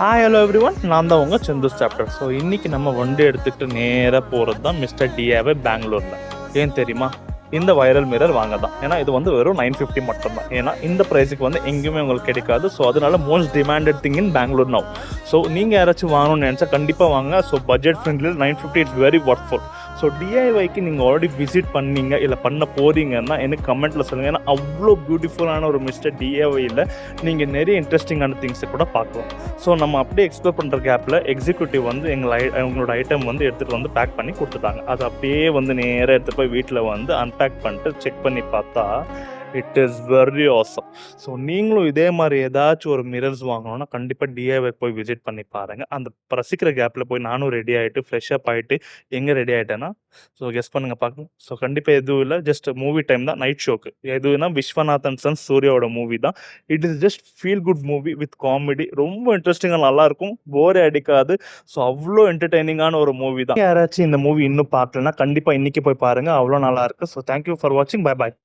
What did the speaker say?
Hello every one, நான் தான் உங்கள் சந்துஸ் சாப்டர். ஸோ இன்றைக்கி நம்ம வண்டி எடுத்துக்கிட்டு நேராக போகிறது தான் மிஸ்டர் டிஏவே பெங்களூரில். ஏன் தெரியுமா? இந்த வைரல் மிரர் வாங்க தான். ஏன்னா இது வந்து வெறும் 950 மட்டும்தான். ஏன்னா இந்த ப்ரைஸுக்கு வந்து எங்கேயுமே உங்களுக்கு கிடைக்காது. ஸோ அதனால most demanded thing in Bangalore now. So நீங்கள் யாராச்சும் வாங்கணும்னு நினச்சா கண்டிப்பாக வாங்க. So budget friendly 950 it's very worthful. So டிஐஒய்க்கு நீங்கள் ஆல்ரெடி விசிட் பண்ணீங்க இல்லை பண்ண போகிறீங்கன்னா எனக்கு கமெண்ட்டில் சொல்லுங்கள். ஏன்னா அவ்வளோ பியூட்டிஃபுல்லான ஒரு மிஸ்டர் டிஐஒயில் நீங்கள் நிறைய இன்ட்ரெஸ்டிங்கான திங்ஸை கூட பார்க்கலாம். ஸோ நம்ம அப்படியே எக்ஸ்ப்ளோர் பண்ணுற கேப்பில் எக்ஸிக்யூட்டிவ் வந்து எங்களோட ஐட்டம் வந்து எடுத்துகிட்டு வந்து பேக் பண்ணி கொடுத்துட்டாங்க. அது அப்படியே வந்து நேராக எடுத்துகிட்டு போய் வீட்டில் வந்து அன்பேக் பண்ணிட்டு செக் பண்ணி பார்த்தா it is very awesome. So நீங்களும் இதே மாதிரி ஏதாச்சும் ஒரு மிரர்ஸ் வாங்கணும்னா கண்டிப்பாக டிஐஒய் போய் விசிட் பண்ணி பாருங்கள். அந்த ரசிக்கிற கேப்பில் போய் நானும் ரெடி ஆகிட்டு ஃப்ரெஷ்ஷப் ஆகிட்டு எங்கே ரெடி ஆகிட்டேன்னா, ஸோ கெஸ் பண்ணுங்கள் பார்க்கலாம். ஸோ கண்டிப்பாக எதுவும் இல்லை, ஜஸ்ட் மூவி டைம் தான், நைட் ஷோக்கு. எதுனா விஸ்வநாதன் சன் சூர்யாவோட மூவி தான். It is just feel good movie with comedy. ரொம்ப இன்ட்ரெஸ்டிங்காக நல்லாயிருக்கும், போரே அடிக்காது. ஸோ அவ்வளோ என்டர்டெய்னிங்கான ஒரு மூவி தான். யாராச்சும் இந்த மூவி இன்னும் பார்க்கலன்னா கண்டிப்பாக இன்றைக்கி போய் பாருங்கள், அவ்வளோ நல்லாயிருக்கு. ஸோ தேங்க்யூ ஃபார் வாட்சிங். Bye bye.